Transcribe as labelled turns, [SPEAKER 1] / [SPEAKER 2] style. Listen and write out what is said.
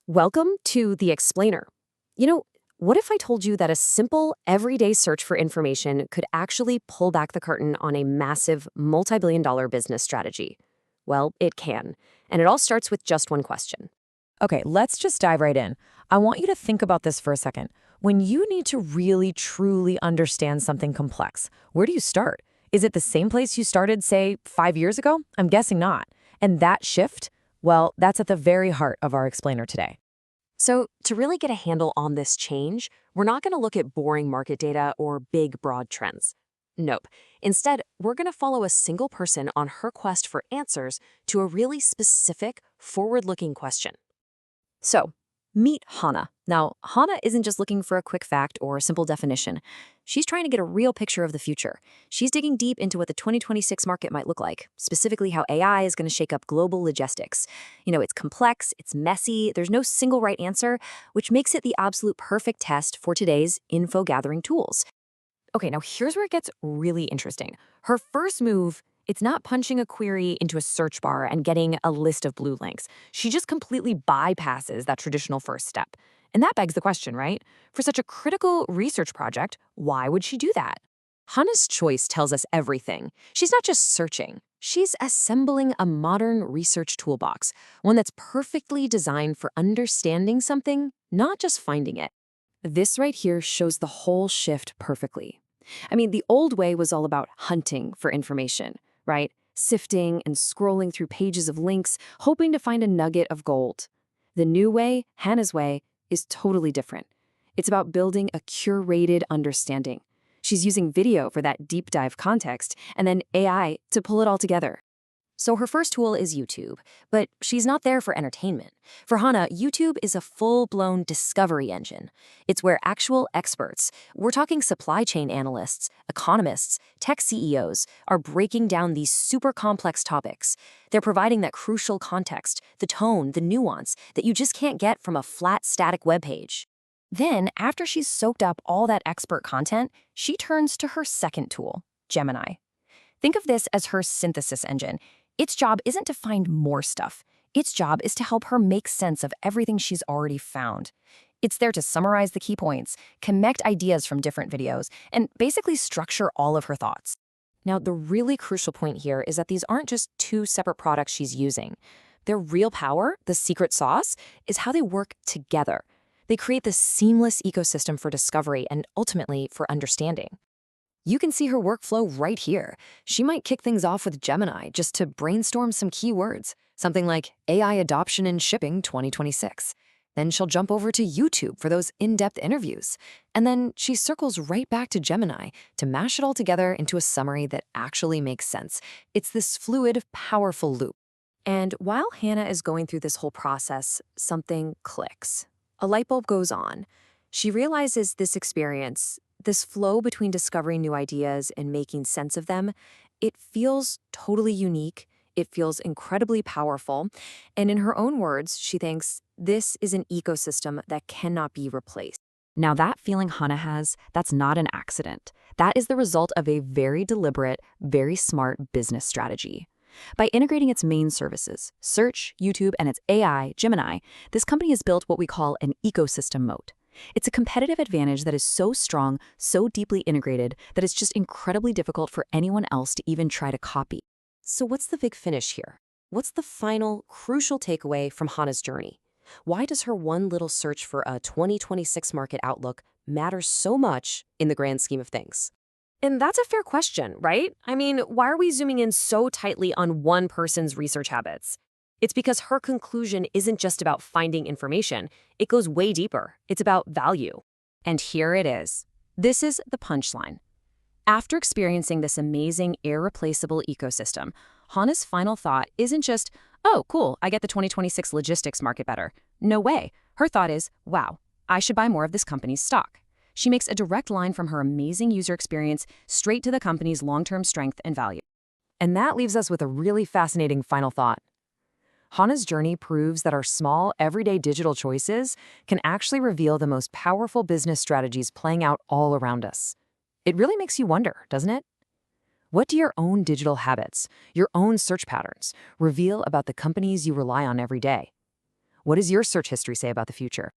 [SPEAKER 1] Welcome to The Explainer. You know, what if I told you that a simple, everyday search for information could actually pull back the curtain on a massive, multi-billion-dollar business strategy? Well, it can. And it all starts with just one question.
[SPEAKER 2] Okay, let's just dive right in. I want you to think about this for a second. When you need to really, truly understand something complex, where do you start? Is it the same place you started, say, 5 years ago? I'm guessing not. And that shift, well, that's at the very heart of our explainer today.
[SPEAKER 1] So, to really get a handle on this change, we're not going to look at boring market data or big, broad trends. Nope. Instead, we're going to follow a single person on her quest for answers to a really specific, forward-looking question. So, meet Hannah. Now, Hannah isn't just looking for a quick fact or a simple definition. She's trying to get a real picture of the future. She's digging deep into what the 2026 market might look like, specifically how AI is going to shake up global logistics. It's complex, it's messy, there's no single right answer, which makes it the absolute perfect test for today's info-gathering tools. Okay, now here's where it gets really interesting. Her first move, it's not punching a query into a search bar and getting a list of blue links. She just completely bypasses that traditional first step. And that begs the question, right? For such a critical research project, why would she do that? Hannah's choice tells us everything. She's not just searching. She's assembling a modern research toolbox, one that's perfectly designed for understanding something, not just finding it. This right here shows the whole shift perfectly. The old way was all about hunting for information, right? Sifting and scrolling through pages of links, hoping to find a nugget of gold. The new way, Hannah's way, is totally different. It's about building a curated understanding. She's using video for that deep dive context, and then AI to pull it all together. So her first tool is YouTube, but she's not there for entertainment. For Hannah, YouTube is a full-blown discovery engine. It's where actual experts, we're talking supply chain analysts, economists, tech CEOs, are breaking down these super complex topics. They're providing that crucial context, the tone, the nuance that you just can't get from a flat, static web page. Then, after she's soaked up all that expert content, she turns to her second tool, Gemini. Think of this as her synthesis engine. Its job isn't to find more stuff. Its job is to help her make sense of everything she's already found. It's there to summarize the key points, connect ideas from different videos, and basically structure all of her thoughts. Now, the really crucial point here is that these aren't just two separate products she's using. Their real power, the secret sauce, is how they work together. They create this seamless ecosystem for discovery and ultimately for understanding. You can see her workflow right here. She might kick things off with Gemini just to brainstorm some keywords, something like AI adoption in shipping 2026. Then she'll jump over to YouTube for those in-depth interviews. And then she circles right back to Gemini to mash it all together into a summary that actually makes sense. It's this fluid, powerful loop. And while Hannah is going through this whole process, something clicks. A light bulb goes on. She realizes this experience, this flow between discovering new ideas and making sense of them, it feels totally unique, it feels incredibly powerful, and in her own words, she thinks this is an ecosystem that cannot be replaced. Now that feeling Hannah has, that's not an accident. That is the result of a very deliberate, very smart business strategy. By integrating its main services, search, YouTube, and its AI, Gemini, this company has built what we call an ecosystem moat. It's a competitive advantage that is so strong, so deeply integrated, that it's just incredibly difficult for anyone else to even try to copy. So what's the big finish here? What's the final, crucial takeaway from Hannah's journey? Why does her one little search for a 2026 market outlook matter so much in the grand scheme of things? And that's a fair question, right? Why are we zooming in so tightly on one person's research habits? It's because her conclusion isn't just about finding information. It goes way deeper. It's about value. And here it is. This is the punchline. After experiencing this amazing, irreplaceable ecosystem, Hannah's final thought isn't just, oh, cool, I get the 2026 logistics market better. No way. Her thought is, wow, I should buy more of this company's stock. She makes a direct line from her amazing user experience straight to the company's long-term strength and value. And that leaves us with a really fascinating final thought. Hannah's journey proves that our small, everyday digital choices can actually reveal the most powerful business strategies playing out all around us. It really makes you wonder, doesn't it? What do your own digital habits, your own search patterns, reveal about the companies you rely on every day?
[SPEAKER 2] What does your search history say about the future?